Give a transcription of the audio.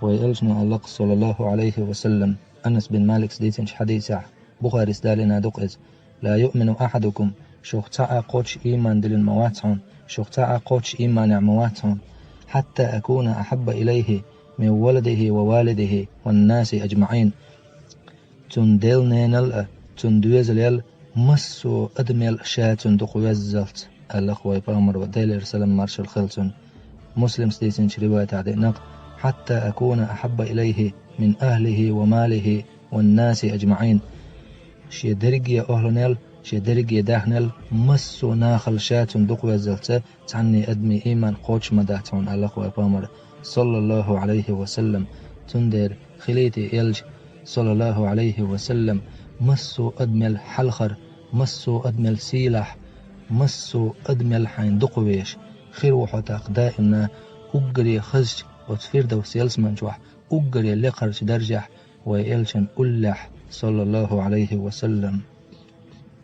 ويلجنا اللق صلى الله عليه وسلم أنس بن مالك سديتنش حديثة بخاري سدالنا دقز لا يؤمن أحدكم شوختا قوتش إيمان دل المواتهم شوختا قوتش إيمان عمواتهم حتى أكون أحب إليه من ولده ووالده والناس أجمعين تندل نينل تندوزل مسو أدمل شاتن دقوزلت الأخوة بامر وديل رسلم مارش الخلصن مسلم سديسنش رواية عدنق حتى أكون أحب إليه من أهله وماله والناس أجمعين شي درجي أهلنل شي درجي دهنل مسو ناخل شاتن دقوزلت تعني أدمي إيمان قوش مداتون الأخوة بامر صلى الله عليه وسلم تندر خليتي إلج صلى الله عليه وسلم مسو أدمل حلخر مسو أدمل سيلح مسو أدمل حين دقويش خير وحتاق دائما أقري خزج وتفير دوس يلسمنجوح أقري لقرش درجح ويلشن ألح صلى الله عليه وسلم.